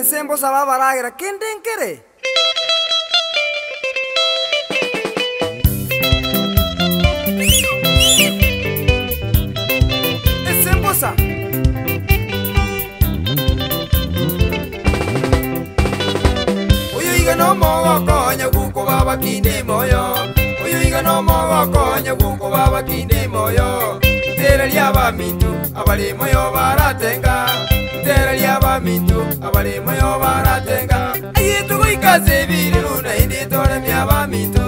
Ensembo saba baragira kindinkere. Ensembo sa. Uyu iga no mogo konya guko baba kinde moyo. Uyu iga no mogo konya guko baba kinde moyo. Tera lyaba mintu abali moyo baratenga. Tera lyaba mintu abali moyo baratenga. Aye tuguikaze biriru na indi tore myaba mintu.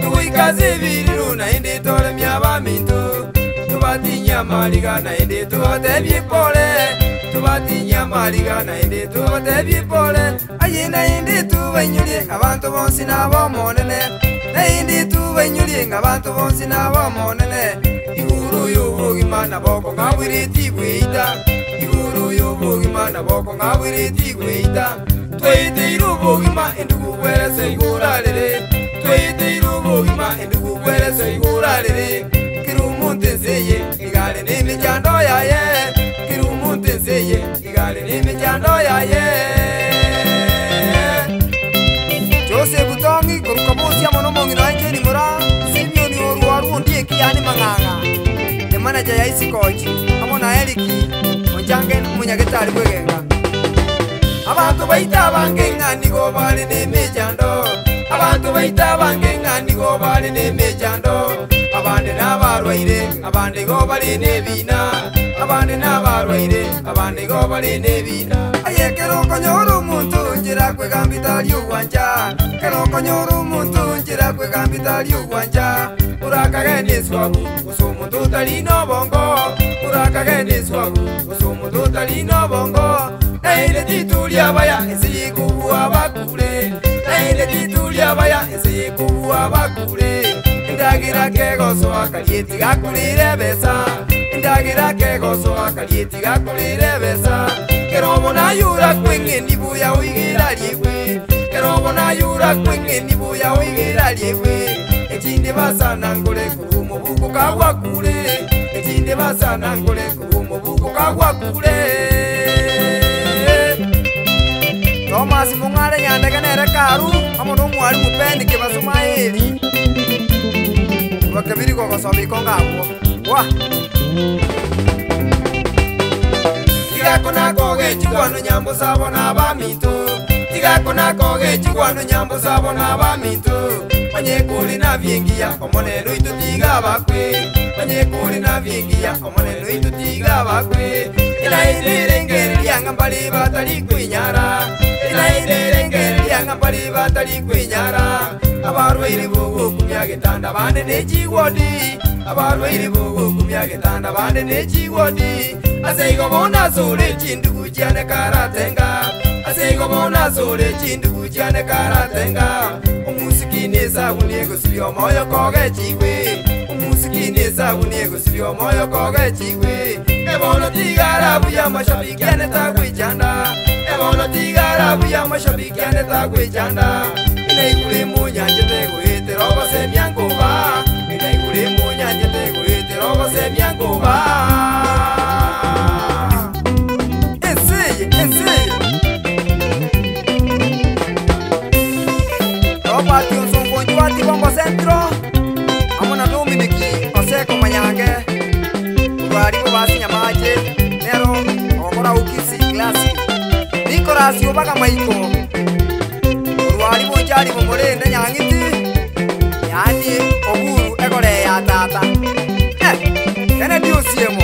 Tuguikaze biriru na indi tore myaba mintu. Tubatinya maliga na indi tubate bipole. Tubatinya maliga na indi tubate bipole. Aye na indi tubanyuli abantu bonsi nabo monene. Na indi tubanyuli abantu bonsi nabo monene. Iguru yubugima boko ngabwiriti kwita. Iguru yubugima boko ngabwiriti kwita. Tweite irubugima endugu kwerese iguralere. Tweite irubugima endugu kwerese iguralere. Kirumunte seye igale n'imijyando yaye. Kirumunte seye igale n'imijyando yaye. Jose butongi kurukabusi ya monomongino anjeni mura. Simyo ni oruwaru ondie kiyani manganga. Manager ya isi coach amona Eriki onjange munyagetari bwegenga. Abantu baita bangenga nigo bali nemejando. Abantu baita bangenga nigo bali nemejando. Abande nabarwaire abande go bali nebina. Abande nabarwaire abande go bali nebina. Ayekero konyoro muntu njira kwe gambitali uwanja. Kero konyoro muntu njira kwe gambitali uwanja. Urakagende swabu usumu tutalino bongo. Urakagende swabu usumu tutalino bongo. Naile titulia baya esi kubuwa bakule. Naile titulia baya esi kubuwa bakule. Ndagira kegoso akalieti gakulire besa. Ndagira kegoso akalieti gakulire besa. Kerobo na yura kwenge nibuya uigira liwe. Kerobo na yura kwenge nibuya uigira liwe. Echinde basana ngole kurumu buku kagwa kule. Echinde basana ngole kurumu buku kagwa kule. Thomas mungare nyandega nere karu amono mwali mupendi ke basumaeli. Wakabiri ko kosobi kongabo. Wa. Tiga kona koge chigwano nyambo sabo na baminto. Tiga kona koge chigwano nyambo sabo na baminto. Manyekuli na vingia omoneno itutiga bakwe. Manyekuli na vingia omoneno itutiga bakwe. Ila irengeri lyanga mbali batali kwinyara. Ila irengeri lyanga mbali batali kwinyara. Abarwaire bogo kumyagetanda bande nechigwodi. Abarwaire bogo kumyagetanda bande nechigwodi. Aseigo bona sole chindu kuchane karatenga. Aseigo bona sole chindu kuchane karatenga. Umusikini sabunego silio moyo koge chigwe. Umusikini sabunego silio moyo koge chigwe. Ebono tigara buya mashabiki ane tagwijanda. Ebono tigara buya mashabiki ane tagwijanda. Inaikule munyanje tego ete roba se miangoba. Inaikule munyanje tego ete roba se miangoba. Enseye Roba tionso konjua ti bombo centro. Amona Dominiki oseko manyange. Ubaribo basi nyamaje. Nero okora ukisi klasi. Nicolas yobaga maiko. Ubaribo jari bomorende nyangiti. Yani oburu egore ya tata. Kene dio siemo.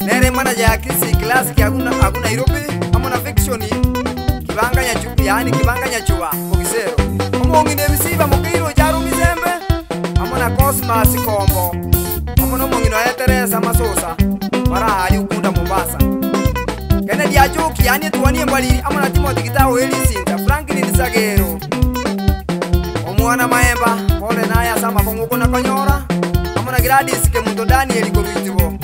Nere manager ya kisi klasi hakuna Nairobi. Amona fictioni. Kibanganya chupi yani kibanganya chua. Ogisero. Omongi nebisiba mukiro jaru mizembe. Amona Cosmas Kombo. Amona mongi no Teresa Masosa. Mara ayukunda Mombasa. Kennedy ajoki yani tuwanie mbali. Amona Timothy Gitao Elisinta. Franklin Sagero. Omwana Maemba. Pole naya sama konguko na konyora. Amona Gladys Kemundo Daniel Goritibo.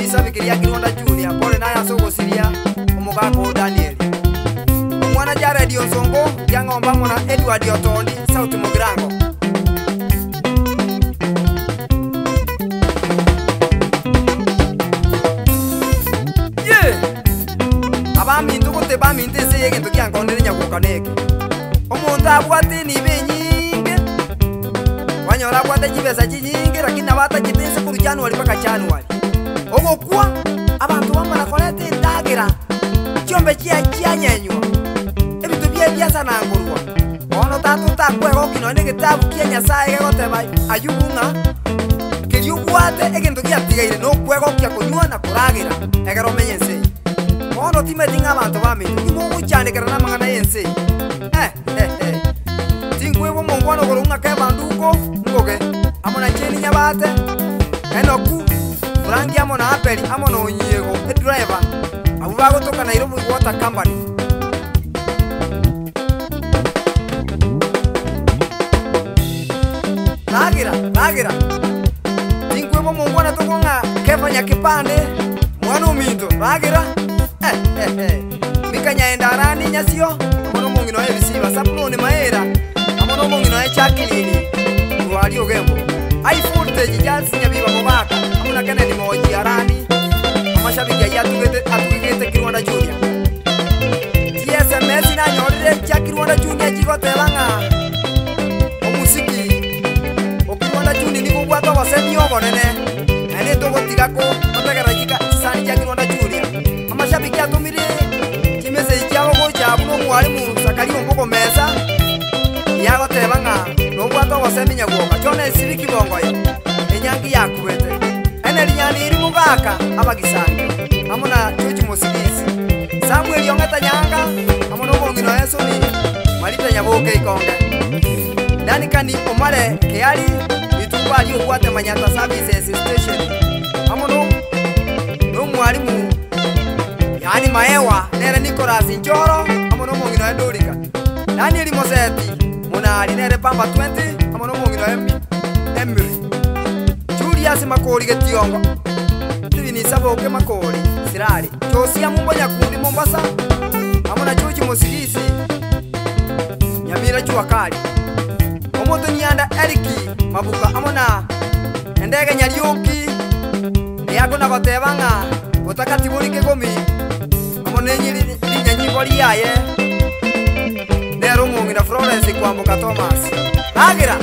Isa Fikiria Kironda Junior. Pole naya Sogo Siria. Omugako Daniel. Mwana Jared Yosongo, Yanga Mbamo na Edward Yotondi, South Mugirango. Yeah! Abami ndugu te bami ntese ati egintu kiankondere nyagukaneke omuntu abwate ni benyinge wanyora abwate chibesa chinyinge lakini abata chibesa kuru Januari mpaka Januari ogokwa abantu bamana kolete ndagera chiombe chianyenywa ebintu bya na ngurwa ono tatu takwego kino ne gitabu kia Nyasaye gegoteba ayubunga kiriugwate egintu giatigaire no kwego kia kunywa na kuragira egero menyense ono timetinga abantu bami imuguchandikira na mangana yense tingwebo mongwano gorunga ke banduko ngoge amona cheni nyabate enoku Franki amona apeli amona onyego driver abu bagotoka Nairobi Water Company Nagira tingwebo mongwana tokonga kefanya kipande mwana uminto nagira mikanya endarani nyasio amono mongino ebisiba sapulone maera amono mongino echakilini wali ogembo ai voltage jansi nyabiba mobaka amona Kennedy moji arani amashabiki ya atugete Kirwanda Junior TSMS na nyore cha Kirwanda Junior jigotebanga omusiki okirwanda Junior niko gwato waseni obonene ene to gotigako otagarajika sani cha Kirwanda Junior amashabiki atumire kimeze ikyabo gocha buno mwalimu sakali omboko mesa yagotebanga no gwato waseni nyagoka chone sibiki bongoye enyangi yakubete ene linyani iri mugaka abagisanga amona George Musigisi Samuel Yongata Nyanga amono bongino Yesu ni Marita Nyaboke ikonga Dani kandi omare keali ituba ali okwate Manyata Services Station amono no mwalimu yani maewa nere Nicholas Njoro amono bongino Endorika Daniel Moseti mona ali nere Pamba 20 amono bongino Emily Julius Makori getiongo Tini saboke Makori Sirali Josia Mumbonya kundi Mombasa amona George Musigisi Nyabira Chuakali Omoto Nyanda Eriki Mabuka amona Endege Nyarioki Yako na batebanga Utakati burike gomi amona nyiri nyanyibori yaye Nero mungi na Florence kwambuka Thomas Agira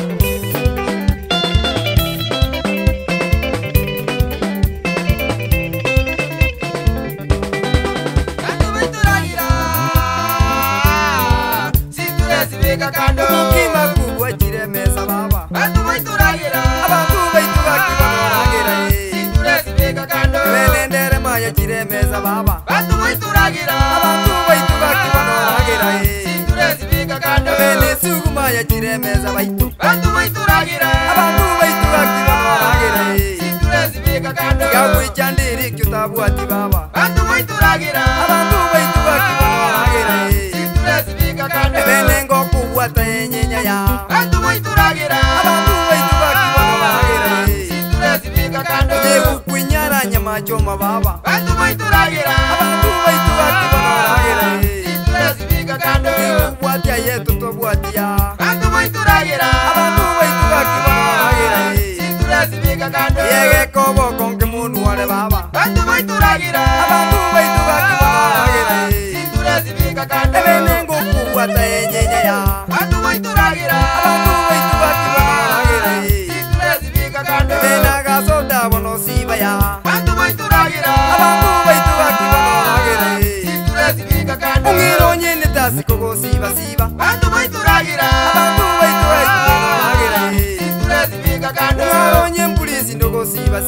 Kima kubwa jiremeza baba Bantu baituragira Abantu baituragira Sinturezi beka kando Menendere maya jiremeza baba Bantu baituragira Abantu baituragira Sinturezi beka kando Mene sugu maya jiremeza baitu Bantu baituragira Abantu baituragira Sinturezi beka kando Gawi chandiri kyutabu ati baba Bantu baituragira Abantu baituragira Sinturezi beka kando Menengo wata yenyenya ya Bantu baituragira Abantu baituragira Sinturezi bika kando Yeku kwinyara nyama choma baba Bantu baituragira Abantu baituragira Sinturezi bika kando Yeku watia yetu tobuatia Bantu baituragira Abantu baituragira Sinturezi bika kando Yege kobo konke munu wale baba Bantu baituragira Abantu baituragira Sinturezi bika kando Ebenengo kuwata yenyenya ya Bantu baituragira Abantu baituragira Sinturezi bika kando Benaga soda bono siba ya Bantu baituragira Abantu baituragira Sinturezi bika kando Ungiro nyene tasi kogo siba Bantu baituragira Abantu baituragira Sinturezi bika kando Ungiro nyene polisi ndogo siba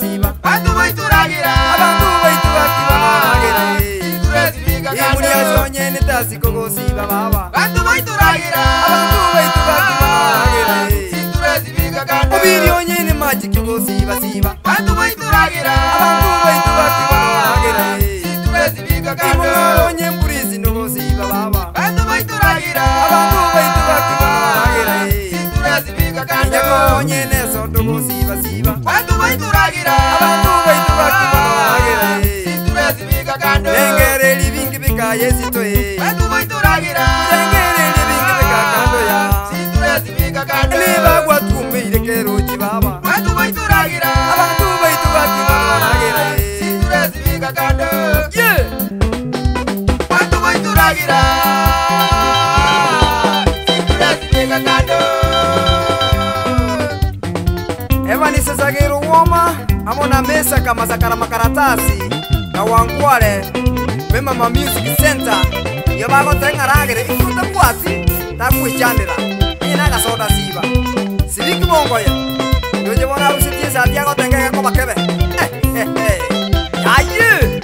Bantu baituragira Abantu baituragira Sinturezi bika kando Imuri yazo nyene tasi kogo siba baba Bantu baituragira Abantu baituragira Sinturezi bika kando Ubiri onyene maji kogo siba Bantu baituragira Abantu baituragira Sinturezi bika kando Imuri onyene polisi ndogo siba baba Bantu baituragira Abantu baituragira Sinturezi bika kando Nyako onyene so ndogo siba Bantu baituragira Abantu baituragira Sinturezi bika kando Engere libingi bika yesitoe Bantu baituragira Engere libingi bika kando ya Sinturezi bika kando Liba kwa tumbire kerochi baba Bantu baituragira Abantu baituragira Sinturezi bika kando Yeah Bantu baituragira zibiga kando. Evani Sasagiro Woma, amona mesa kama sakara makaratasi na wangwale mema ma music center yabago tengaragere ikuta kwati takwichandira ina gasoda siba sibiki mongoya yoje bona usitie Santiago tengega ko bakebe aye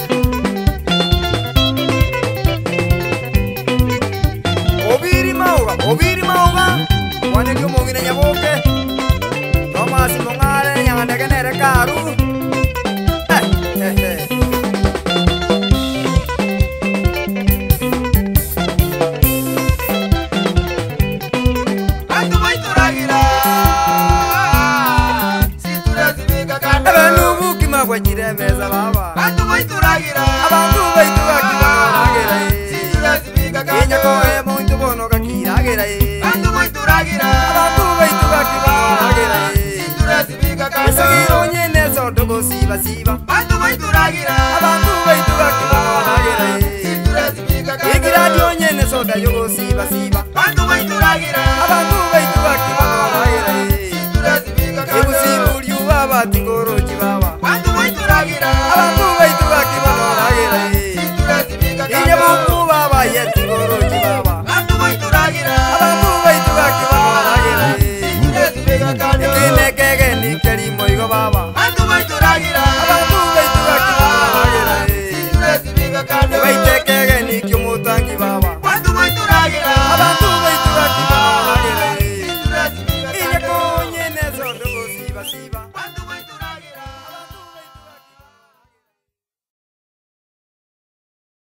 obiri mauga wane kyo mongine nyaboke Thomas Mongare nyanga nere karu Antu vai turagira situra zibiga kando. Abantu bukima kwanyire meza baba Antu vai turagira abantu baitubakibagera situra zibiga kando. Enya ko emo intubono kakiragera Antu vai turagira abantu baitubakibagera situra zibiga kando. Sagiro nyene soto gosiba siba Antu vai turagira abantu baitubakibagera situra zibiga kando. Igiradio nyene soda yogo siba siba Antu vai turagira abantu baitubakibagera situra zibiga kando. Ebusimbuli ubaba tingoro kibaba Antu vai turagira abantu baitubakibagera situra zibiga kando. Inye buku baba yetingoro kibaba Antu vai turagira abantu baitubakibagera situra zibiga kando. Kinekege nikelimo igo baba Antu vai turagira abantu baitubakibagera situra zibiga kando. Baitekege nikyumutangi baba Antu vai turagira abantu baitubakibagera situra zibiga Inye kando. ko nyene soto gosiba siba